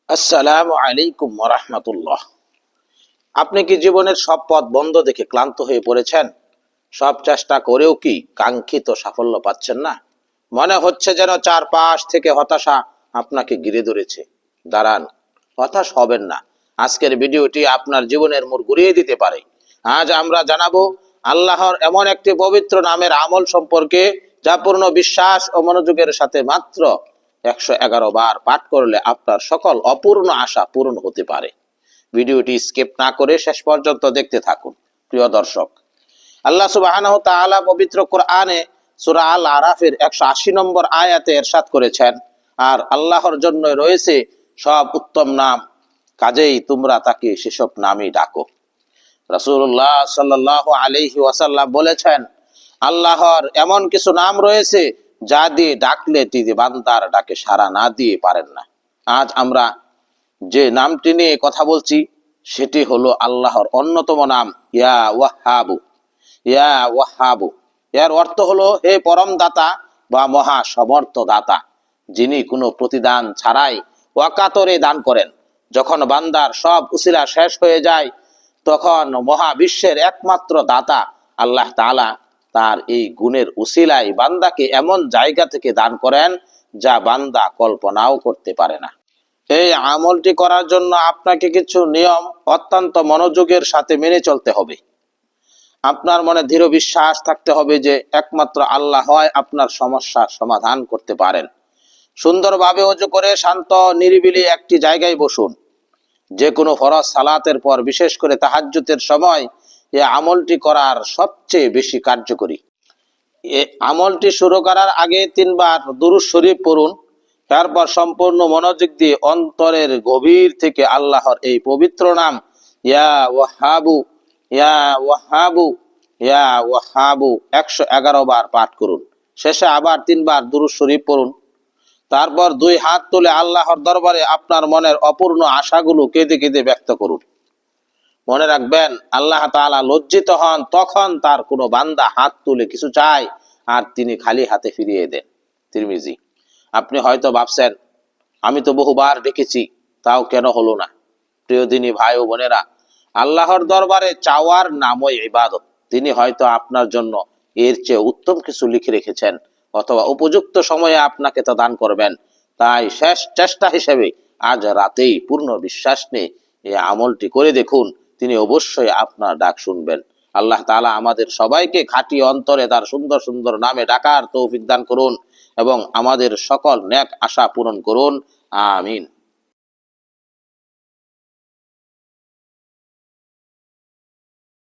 আসসালামু আলাইকুম ওয়া রাহমাতুল্লাহ। আপনি কি জীবনের সব পথ বন্ধ দেখে ক্লান্ত হয়ে পড়েছেন? সব চেষ্টা করেও কি কাঙ্ক্ষিত সাফল্য পাচ্ছেন না? মনে হচ্ছে যেন চারপাশ থেকে হতাশা আপনাকে ঘিরে ধরেছে। দাঁড়ান, হতাশ হবেন না। আজকের ভিডিওটি আপনার জীবনের মোড় ঘুরিয়ে দিতে পারে। আজ আমরা জানাবো আল্লাহর এমন একটি পবিত্র নামের আমল সম্পর্কে, যা পূর্ণ বিশ্বাস ও মনোযোগের সাথে মাত্র 111 বার পাঠ করলে আপনার সকল অপূর্ণ আশা পূরণ হতে পারে। ভিডিওটি স্কিপ না করে শেষ পর্যন্ত দেখতে থাকুন। প্রিয় দর্শক, আল্লাহ সুবহানাহু ওয়া তাআলা পবিত্র কোরআনে সূরা আল আরাফের 180 নম্বর আয়াতে ইরশাদ করেছেন, আর আল্লাহর জন্য রয়েছে সব উত্তম নাম, কাজেই তোমরা তাকে সেসব নামই ডাকো। রাসূলুল্লাহ সাল্লাল্লাহু আলাইহি ওয়াসাল্লাম বলেছেন, আল্লাহর এমন কিছু নাম রয়েছে যা দিয়ে ডাকলে তিনি বান্দার ডাকে সাড়া না দিয়ে পারেন না। আজ আমরা যে নামটি নিয়ে কথা বলছি সেটি হলো আল্লাহর অন্যতম নাম ইয়া ওয়াহাবু। ইয়া ওয়াহাবু এর অর্থ হলো হে পরম দাতা বা মহা সমর্থ দাতা, যিনি কোনো প্রতিদান ছাড়াই ওয়াকাতরে দান করেন। যখন বান্দার সব উসিলা শেষ হয়ে যায়, তখন মহাবিশ্বের একমাত্র দাতা আল্লাহ তাআলা তার এই গুণের উসিলায় বান্দাকে এমন জায়গা থেকে দান করেন যা বান্দা কল্পনাও করতে পারে না। এই আমলটি করার জন্য আপনাকে কিছু নিয়ম অত্যন্ত মনোযোগের সাথে মেনে চলতে হবে। আপনার মনে দৃঢ় বিশ্বাস থাকতে হবে যে একমাত্র আল্লাহ হয় আপনার সমস্যার সমাধান করতে পারেন। সুন্দরভাবে ওযু করে শান্ত নিরিবিলি একটি জায়গায় বসুন। যে কোনো ফরজ সালাতের পর, বিশেষ করে তাহাজ্জুদের সময় এই আমলটি করার সবচেয়ে বেশি কার্যকরী। এই আমলটি শুরু করার আগে 3 বার দুরূদ শরীফ পড়ুন। তারপর সম্পূর্ণ মনোযোগ দিয়ে অন্তরের গভীর থেকে আল্লাহর এই পবিত্র নাম ইয়া ওয়াহাবু, ইয়া ওয়াহাবু, ইয়া ওয়াহাবু 111 বার পাঠ করুন। শেষে আবার 3 বার দুরূদ শরীফ পড়ুন। তারপর 2 হাত তুলে আল্লাহর দরবারে আপনার মনের অপূর্ণ আশাগুলো কেঁদে কেঁদে ব্যক্ত করুন। মনে রাখবেন, আল্লাহ তাআলা লজ্জিত হন তখন তার কোনো বান্দা হাত তুলে কিছু চায় আর তিনি খালি হাতে ফিরিয়ে দেন। তিরমিজি। আপনি হয়তো ভাবছেন, আমি তো বহুবার ডেকেছি, তাও কেন হলো না? প্রিয় দিনী ভাই ও বোনেরা, আল্লাহর দরবারে চাওয়ার নামই ইবাদত। তিনি হয়তো আপনার জন্য এর চেয়ে উত্তম কিছু লিখে রেখেছেন, অথবা উপযুক্ত সময়ে আপনাকে তা দান করবেন। তাই শেষ চেষ্টা হিসেবে আজ রাতেই পূর্ণ বিশ্বাস নিয়ে এই আমলটি করে দেখুন, তিনি অবশ্যই আপনার ডাক শুনবেন। আল্লাহ তাআলা আমাদের সবাইকে খাঁটি অন্তরে তার সুন্দর সুন্দর নামে ডাকার তৌফিক দান করুন এবং আমাদের সকল নেক আশা পূরণ করুন। আমিন।